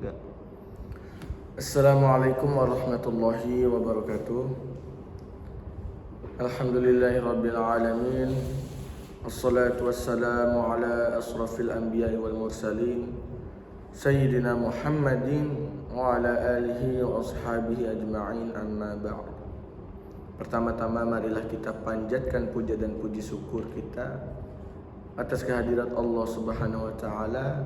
juga. Assalamualaikum warahmatullahi wabarakatuh. Alhamdulillahirabbil alamin. Wassalatu wassalamu ala asrafil anbiya'i wal mursalin Sayyidina Muhammadin wa ala alihi wa ashabihi ajma'in, amma ba'd. Pertama-tama marilah kita panjatkan puja dan puji syukur kita atas kehadirat Allah Subhanahu wa taala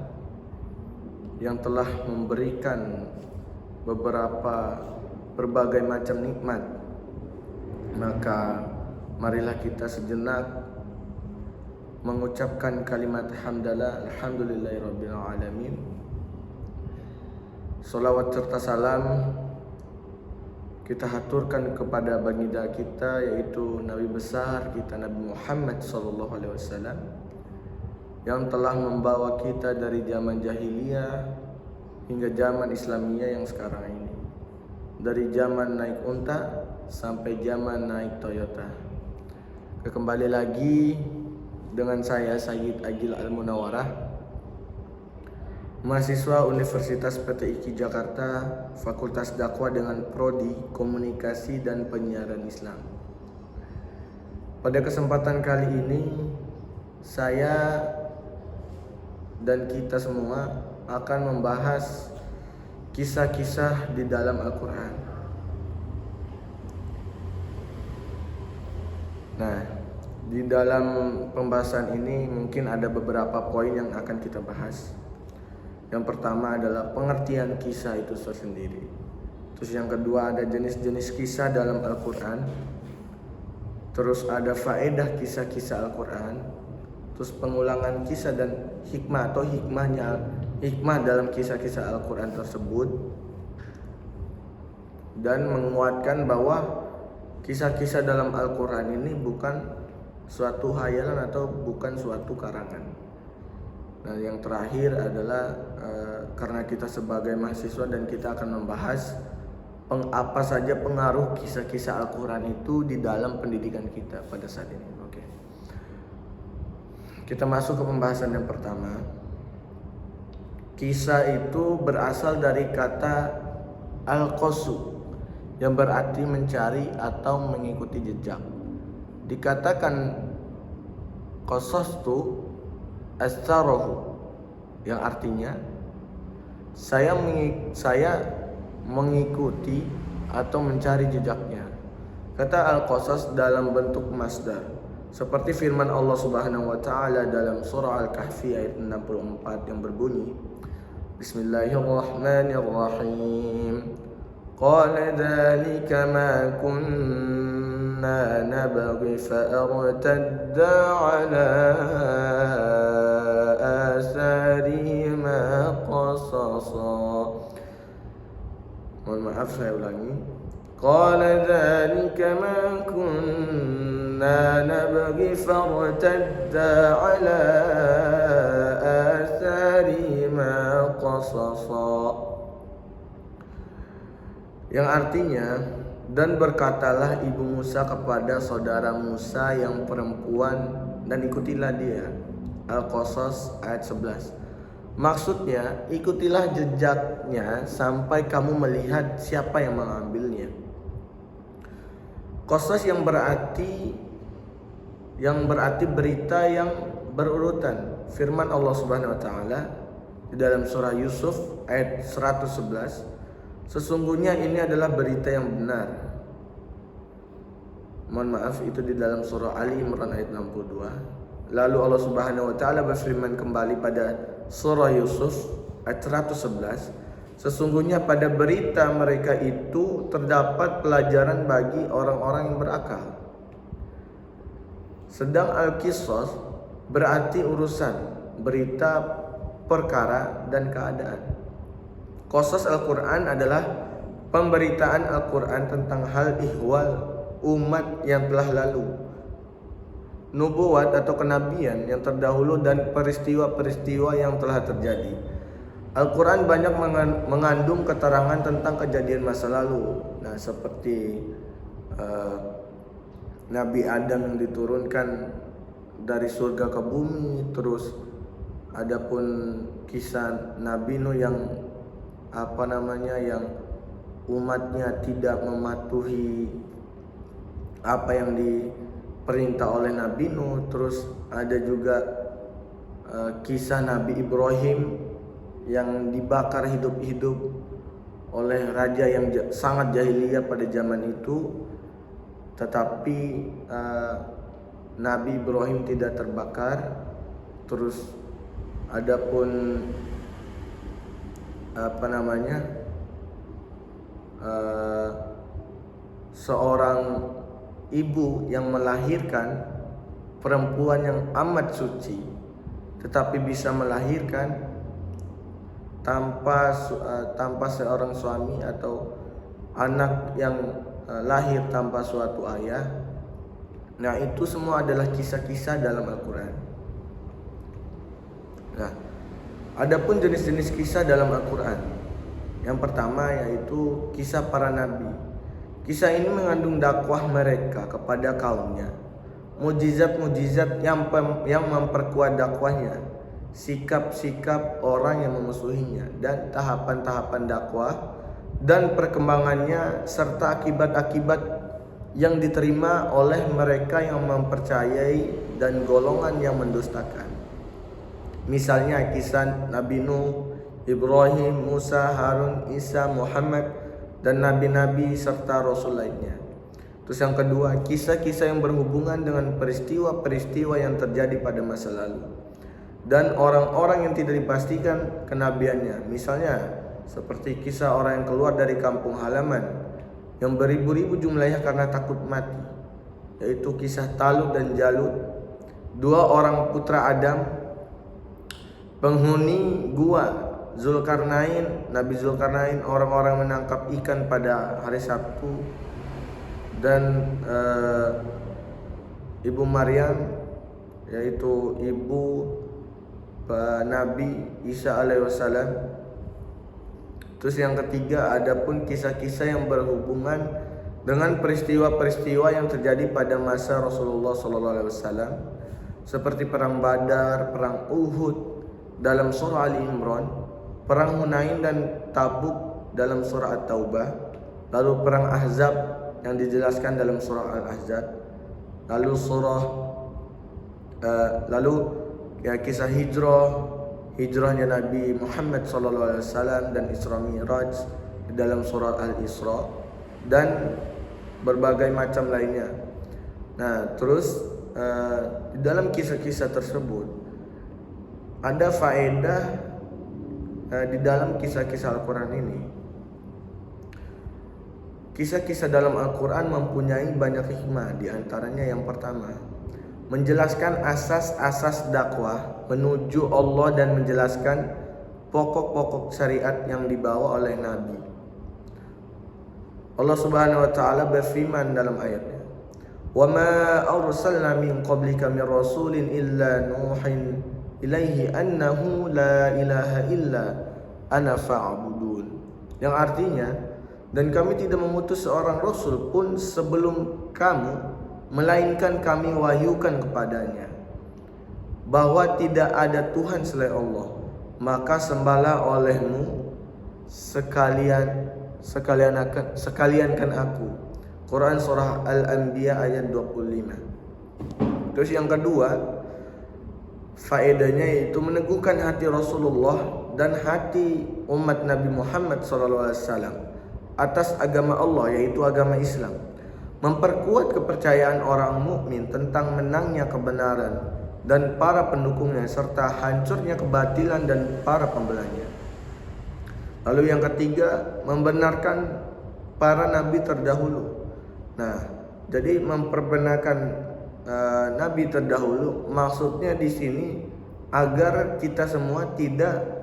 yang telah memberikan berbagai macam nikmat. Maka marilah kita sejenak mengucapkan kalimat hamdalah, alhamdulillahirabbil alamin. Salawat serta salam kita haturkan kepada baginda kita, yaitu Nabi besar kita Nabi Muhammad SAW, yang telah membawa kita dari zaman jahiliyah hingga zaman Islamiyah yang sekarang ini, dari zaman naik unta sampai zaman naik Toyota. Kembali lagi dengan saya Sayyid Agil Al-Munawwarah, mahasiswa Universitas PTIQ Jakarta, Fakultas Dakwah dengan Prodi Komunikasi dan Penyiaran Islam. Pada kesempatan kali ini saya dan kita semua akan membahas kisah-kisah di dalam Al-Quran. Nah, di dalam pembahasan ini mungkin ada beberapa poin yang akan kita bahas. Yang pertama adalah pengertian kisah itu sendiri. Terus yang kedua ada jenis-jenis kisah dalam Al-Quran. Terus ada faedah kisah-kisah Al-Quran. Terus pengulangan kisah dan hikmah atau hikmah dalam kisah-kisah Al-Quran tersebut. Dan menguatkan bahwa kisah-kisah dalam Al-Quran ini bukan suatu hayalan atau bukan suatu karangan. Nah, yang terakhir adalah karena kita sebagai mahasiswa dan kita akan membahas apa saja pengaruh kisah-kisah Al-Quran itu di dalam pendidikan kita pada saat ini. Oke. Kita masuk ke pembahasan yang pertama. Kisah itu berasal dari kata al-qasu yang berarti mencari atau mengikuti jejak. Dikatakan qasastu astarahu, yang artinya saya mengikuti atau mencari jejaknya. Kata al-qasas dalam bentuk masdar, seperti firman Allah Subhanahu wa taala dalam surah Al-Kahfi ayat 64 yang berbunyi, Bismillahirrahmanirrahim. Qala dzalika ma kunna nabghi fa'artadda 'ala asarihima qasasa. Mohon maaf, saya ulangi. Qala dzalika ma kunna nabghi fa'artadda 'ala asarihima qasasa, yang artinya, dan berkatalah ibu Musa kepada saudara Musa yang perempuan dan ikutilah dia. Al-Qasas ayat 11. Maksudnya, ikutilah jejaknya sampai kamu melihat siapa yang mengambilnya. Qasas yang berarti berita yang berurutan. Firman Allah Subhanahu wa taala di dalam surah Yusuf ayat 111, sesungguhnya ini adalah berita yang benar. Mohon maaf, itu di dalam surah Ali Imran ayat 62. Lalu Allah Subhanahu wa taala berfirman kembali pada surah Yusuf ayat 111, sesungguhnya pada berita mereka itu terdapat pelajaran bagi orang-orang yang berakal. Sedang al-qisas berarti urusan, berita, perkara dan keadaan. Qasas Al-Quran adalah pemberitaan Al-Quran tentang hal ihwal umat yang telah lalu, nubuat atau kenabian yang terdahulu, dan peristiwa-peristiwa yang telah terjadi. Al-Quran banyak mengandung keterangan tentang kejadian masa lalu. Nah, seperti Nabi Adam yang diturunkan dari surga ke bumi, terus adapun kisah Nabi Nuh yang yang umatnya tidak mematuhi apa yang diperintah oleh Nabi Nuh. Terus ada juga kisah Nabi Ibrahim yang dibakar hidup-hidup oleh raja yang sangat jahiliyah pada zaman itu, tetapi Nabi Ibrahim tidak terbakar. Terus adapun seorang ibu yang melahirkan perempuan yang amat suci, tetapi bisa melahirkan tanpa seorang suami, atau anak yang lahir tanpa suatu ayah. Nah, itu semua adalah kisah-kisah dalam Al-Quran. Nah, adapun jenis-jenis kisah dalam Al-Quran, yang pertama yaitu kisah para nabi. Kisah ini mengandung dakwah mereka kepada kaumnya, mukjizat-mukjizat yang memperkuat dakwahnya, sikap-sikap orang yang memusuhinya, dan tahapan-tahapan dakwah dan perkembangannya, serta akibat-akibat yang diterima oleh mereka yang mempercayai dan golongan yang mendustakan. Misalnya kisah Nabi Nuh, Ibrahim, Musa, Harun, Isa, Muhammad, dan nabi-nabi serta rasul lainnya. Terus yang kedua, kisah-kisah yang berhubungan dengan peristiwa-peristiwa yang terjadi pada masa lalu dan orang-orang yang tidak dipastikan kenabiannya. Misalnya seperti kisah orang yang keluar dari kampung halaman yang beribu-ribu jumlahnya karena takut mati, yaitu kisah Talut dan Jalut, dua orang putra Adam, penghuni gua Zulkarnain, Nabi Zulkarnain, orang-orang menangkap ikan pada hari Sabtu, dan Ibu Maryam, yaitu ibu Nabi Isa alaihissalam. Terus yang ketiga, adapun kisah-kisah yang berhubungan dengan peristiwa-peristiwa yang terjadi pada masa Rasulullah SAW, seperti perang Badar, perang Uhud dalam surah Ali Imran, perang Hunain dan Tabuk dalam surah At-Taubah, lalu perang Ahzab yang dijelaskan dalam surah Al-Ahzab, lalu kisah hijrahnya Nabi Muhammad SAW dan Isra Mi'raj dalam surah Al-Isra, dan berbagai macam lainnya. Nah, terus di dalam kisah-kisah tersebut ada faedah di dalam kisah-kisah Al-Quran ini. Kisah-kisah dalam Al-Quran mempunyai banyak hikmah. Di antaranya yang pertama, menjelaskan asas-asas dakwah menuju Allah dan menjelaskan pokok-pokok syariat yang dibawa oleh Nabi. Allah Subhanahu wa taala berfirman dalam ayatnya, "Wa ma arsalna min qablika min rasulin illa nuhin ilaihi annahu la ilaha illa ana fa'budun." Yang artinya, dan kami tidak mengutus seorang rasul pun sebelum kamu, melainkan kami wahyukan kepadanya bahwa tidak ada Tuhan selain Allah, maka sembahlah olehmu sekaliankan aku. Quran surah Al-Anbiya ayat 25. Terus yang kedua, faedahnya yaitu meneguhkan hati Rasulullah dan hati umat Nabi Muhammad SAW atas agama Allah, yaitu agama Islam, memperkuat kepercayaan orang mukmin tentang menangnya kebenaran dan para pendukungnya, serta hancurnya kebatilan dan para pembelanya. Lalu yang ketiga, membenarkan para nabi terdahulu. Nah, jadi memperbenarkan nabi terdahulu maksudnya di sini agar kita semua tidak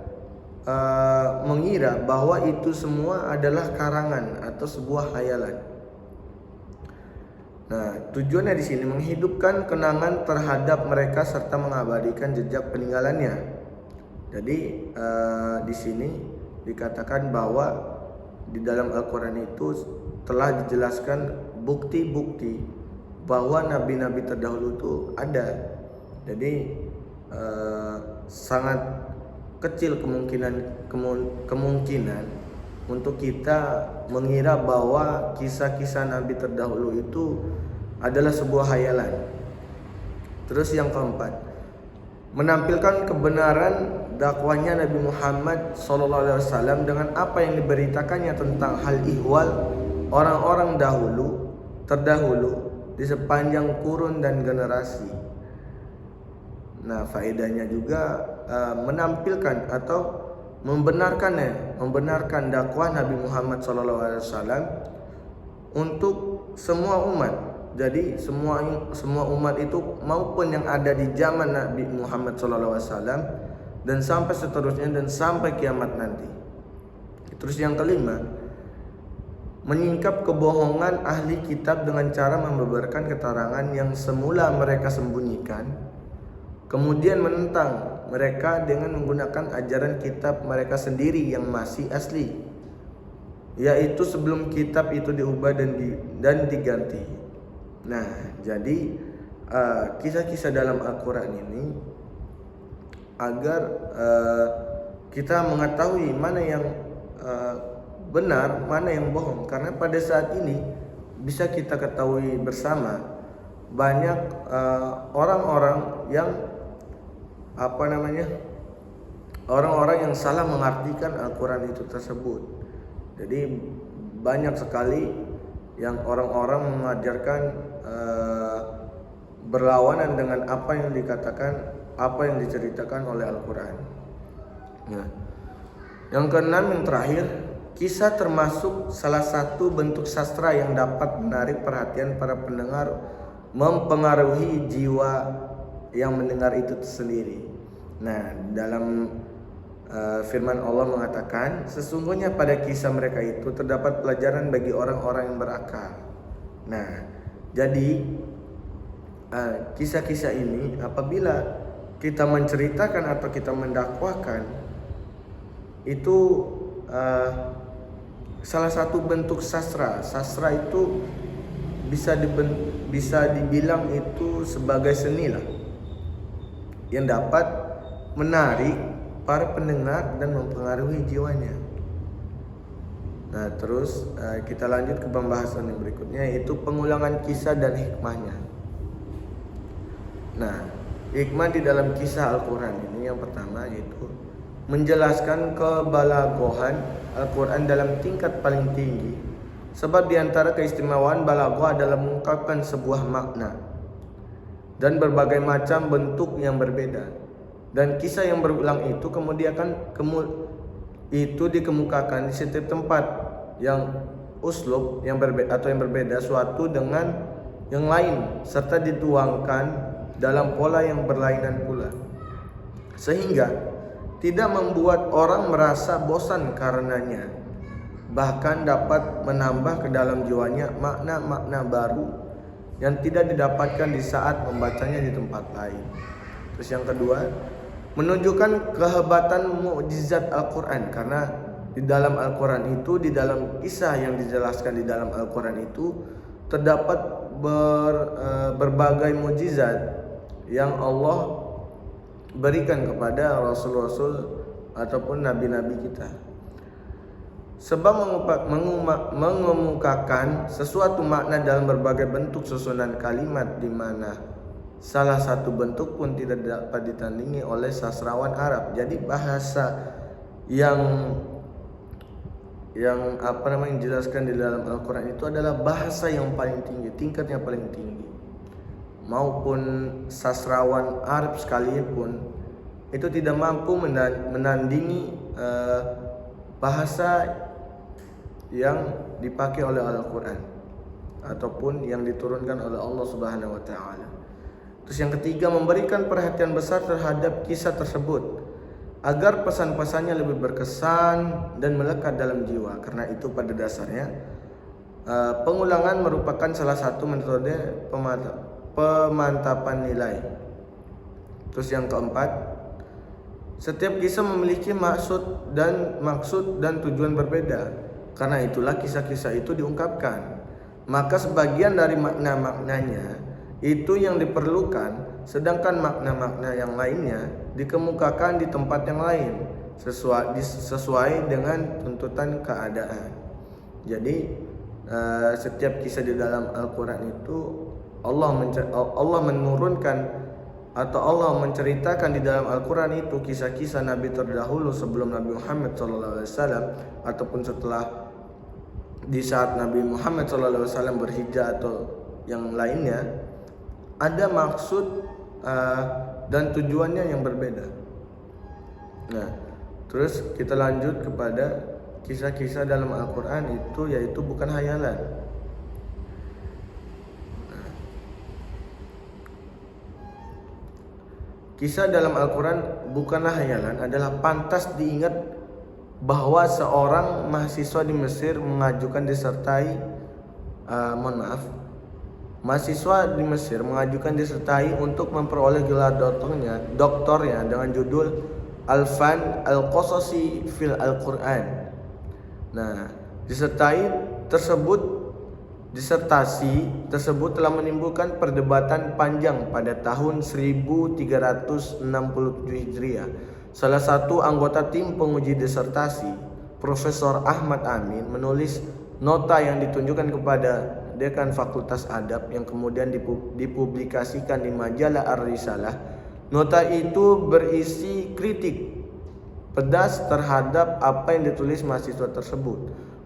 mengira bahwa itu semua adalah karangan atau sebuah khayalan. Nah, tujuannya di sini menghidupkan kenangan terhadap mereka serta mengabadikan jejak peninggalannya. Jadi di sini dikatakan bahwa di dalam Al-Quran itu telah dijelaskan bukti-bukti bahwa nabi-nabi terdahulu itu ada. Jadi sangat kecil kemungkinan untuk kita mengira bahwa kisah-kisah Nabi terdahulu itu adalah sebuah hayalan. Terus yang keempat, menampilkan kebenaran dakwahnya Nabi Muhammad SAW dengan apa yang diberitakannya tentang hal ihwal orang-orang terdahulu di sepanjang kurun dan generasi. Nah, faedahnya juga menampilkan atau membenarkan dakwah Nabi Muhammad SAW untuk semua umat. Jadi semua umat itu maupun yang ada di zaman Nabi Muhammad SAW dan sampai seterusnya dan sampai kiamat nanti. Terus yang kelima, menyingkap kebohongan ahli kitab dengan cara membeberkan keterangan yang semula mereka sembunyikan, kemudian menentang mereka dengan menggunakan ajaran kitab mereka sendiri yang masih asli, yaitu sebelum kitab itu diubah dan diganti. Nah, jadi kisah-kisah dalam Al-Quran ini agar kita mengetahui mana yang benar, mana yang bohong. Karena pada saat ini bisa kita ketahui bersama banyak orang-orang yang orang-orang yang salah mengartikan Al-Quran itu tersebut. Jadi banyak sekali yang orang-orang mengajarkan berlawanan dengan apa yang dikatakan, apa yang diceritakan oleh Al-Quran. Nah, yang keenam, yang terakhir, kisah termasuk salah satu bentuk sastra yang dapat menarik perhatian para pendengar, mempengaruhi jiwa yang mendengar itu sendiri. Nah, dalam firman Allah mengatakan, sesungguhnya pada kisah mereka itu terdapat pelajaran bagi orang-orang yang berakal. Nah, jadi kisah-kisah ini apabila kita menceritakan atau kita mendakwahkan itu salah satu bentuk sastra. Sastra itu bisa dibilang itu sebagai seni lah, yang dapat menarik para pendengar dan mempengaruhi jiwanya. Nah, terus kita lanjut ke pembahasan yang berikutnya, yaitu pengulangan kisah dan hikmahnya. Nah, hikmah di dalam kisah Al-Quran ini yang pertama yaitu menjelaskan kebalagohan Al-Quran dalam tingkat paling tinggi. Sebab di antara keistimewaan balaghah adalah mengungkapkan sebuah makna dan berbagai macam bentuk yang berbeda. Dan kisah yang berulang itu kemudian itu dikemukakan di setiap tempat yang uslub yang berbeda suatu dengan yang lain, serta dituangkan dalam pola yang berlainan pula, sehingga tidak membuat orang merasa bosan karenanya, bahkan dapat menambah ke dalam jiwanya makna-makna baru yang tidak didapatkan di saat membacanya di tempat lain. Terus yang kedua, menunjukkan kehebatan mukjizat Al-Quran, karena di dalam Al-Quran itu, di dalam kisah yang dijelaskan di dalam Al-Quran itu terdapat berbagai mukjizat yang Allah berikan kepada rasul-rasul ataupun nabi-nabi kita. Sebab mengemukakan sesuatu makna dalam berbagai bentuk susunan kalimat, di mana salah satu bentuk pun tidak dapat ditandingi oleh sastrawan Arab. Jadi bahasa yang dijelaskan di dalam Al-Quran itu adalah bahasa yang paling tinggi, tingkatnya paling tinggi. Maupun sastrawan Arab sekalipun itu tidak mampu menandingi bahasa yang dipakai oleh Al-Quran ataupun yang diturunkan oleh Allah Subhanahu wa taala. Terus yang ketiga, memberikan perhatian besar terhadap kisah tersebut agar pesan-pesannya lebih berkesan dan melekat dalam jiwa. Karena itu pada dasarnya pengulangan merupakan salah satu metode pemantapan nilai. Terus yang keempat, setiap kisah memiliki maksud dan tujuan berbeda. Karena itulah kisah-kisah itu diungkapkan. Maka sebagian dari makna-maknanya itu yang diperlukan, sedangkan makna-makna yang lainnya dikemukakan di tempat yang lain. sesuai dengan tuntutan keadaan. Jadi setiap kisah di dalam Al-Quran itu Allah menurunkan atau Allah menceritakan di dalam Al-Quran itu kisah-kisah Nabi terdahulu sebelum Nabi Muhammad SAW ataupun setelah di saat Nabi Muhammad SAW berhijrah atau yang lainnya, ada maksud dan tujuannya yang berbeda. Nah, terus kita lanjut kepada kisah-kisah dalam Al-Quran itu, yaitu bukan hayalan. Kisah dalam Al-Quran bukanlah hayalan, adalah pantas diingat bahwa seorang mahasiswa di Mesir mengajukan mahasiswa di Mesir mengajukan disertai untuk memperoleh gelar doktornya dengan judul Al-Fan Al-Qasasi fil Al-Quran. Nah, disertasi tersebut telah menimbulkan perdebatan panjang pada tahun 1367 Hijriah. Salah satu anggota tim penguji disertasi, Profesor Ahmad Amin, menulis nota yang ditunjukkan kepada Dekan Fakultas Adab yang kemudian dipublikasikan di majalah Ar-Risalah. Nota itu berisi kritik pedas terhadap apa yang ditulis mahasiswa tersebut,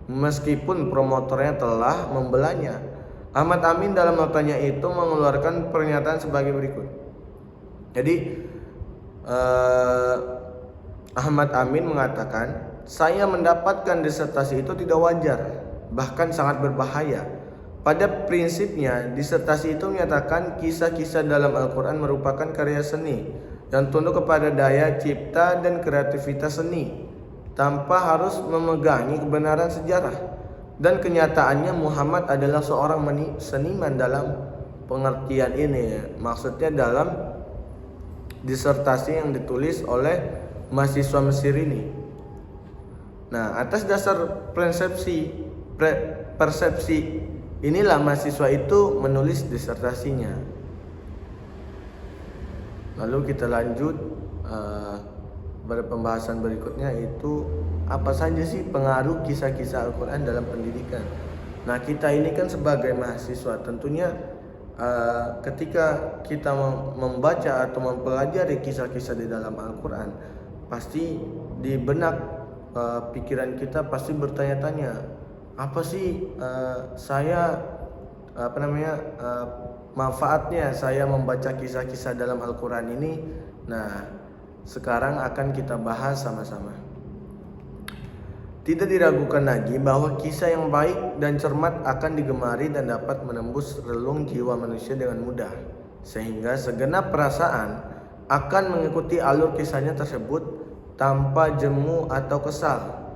meskipun promotornya telah membelanya. Ahmad Amin dalam notanya itu mengeluarkan pernyataan sebagai berikut. Jadi Ahmad Amin mengatakan, saya mendapatkan disertasi itu tidak wajar, bahkan sangat berbahaya. Pada prinsipnya, disertasi itu menyatakan kisah-kisah dalam Al-Quran merupakan karya seni yang tunduk kepada daya cipta dan kreativitas seni, tanpa harus memegangi kebenaran sejarah. Dan kenyataannya Muhammad adalah seorang seniman dalam pengertian ini. Maksudnya dalam disertasi yang ditulis oleh mahasiswa Mesir ini. Nah, atas dasar persepsi inilah mahasiswa itu menulis disertasinya. Lalu kita lanjut pada pembahasan berikutnya, itu apa saja sih pengaruh kisah-kisah Al-Quran dalam pendidikan. Nah, kita ini kan sebagai mahasiswa tentunya ketika kita membaca atau mempelajari kisah-kisah di dalam Al-Quran, pasti di benak pikiran kita pasti bertanya-tanya, apa sih manfaatnya saya membaca kisah-kisah dalam Al-Quran ini. Nah, sekarang akan kita bahas sama-sama. Tidak diragukan lagi bahwa kisah yang baik dan cermat akan digemari dan dapat menembus relung jiwa manusia dengan mudah, sehingga segenap perasaan akan mengikuti alur kisahnya tersebut tanpa jemu atau kesal.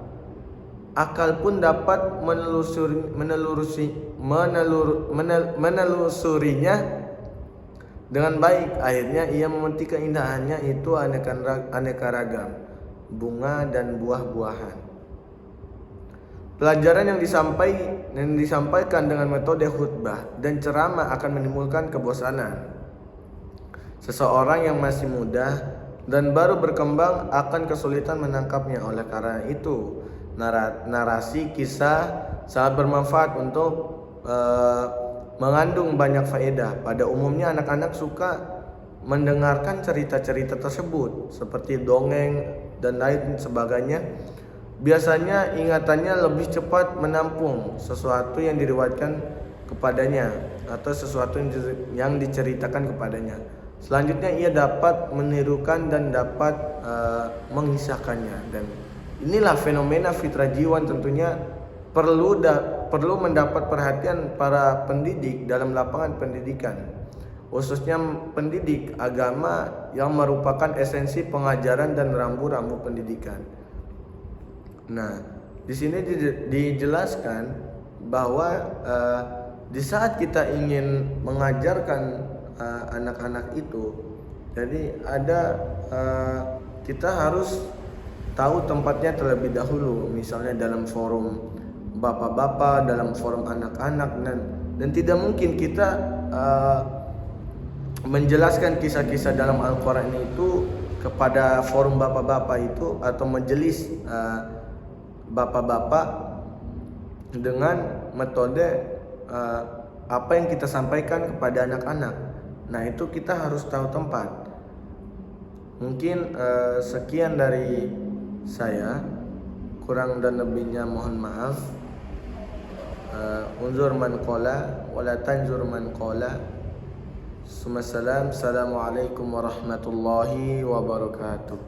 Akal pun dapat menelusurinya dengan baik. Akhirnya ia memetik keindahannya itu aneka ragam bunga dan buah-buahan. Pelajaran yang disampaikan dengan metode khutbah dan ceramah akan menimbulkan kebosanan. Seseorang yang masih muda dan baru berkembang akan kesulitan menangkapnya. Oleh karena itu, narasi kisah sangat bermanfaat untuk mengandung banyak faedah. Pada umumnya anak-anak suka mendengarkan cerita-cerita tersebut seperti dongeng dan lain sebagainya. Biasanya ingatannya lebih cepat menampung sesuatu yang diriwayatkan kepadanya atau sesuatu yang diceritakan kepadanya. Selanjutnya ia dapat menirukan dan dapat mengisahkannya. Dan inilah fenomena fitrah jiwa tentunya perlu mendapat perhatian para pendidik dalam lapangan pendidikan, khususnya pendidik agama yang merupakan esensi pengajaran dan rambu-rambu pendidikan. Nah, di sini dijelaskan bahwa di saat kita ingin mengajarkan anak-anak itu, jadi kita harus tahu tempatnya terlebih dahulu, misalnya dalam forum bapak-bapak, dalam forum anak-anak, dan tidak mungkin kita menjelaskan kisah-kisah dalam Al-Quran itu kepada forum bapak-bapak itu atau majelis bapak-bapak dengan metode apa yang kita sampaikan kepada anak-anak. Nah, itu kita harus tahu tempat. Mungkin sekian dari saya, kurang dan lebihnya mohon maaf. Unzur man qala wala tanzur man qala. Assalamualaikum warahmatullahi wabarakatuh.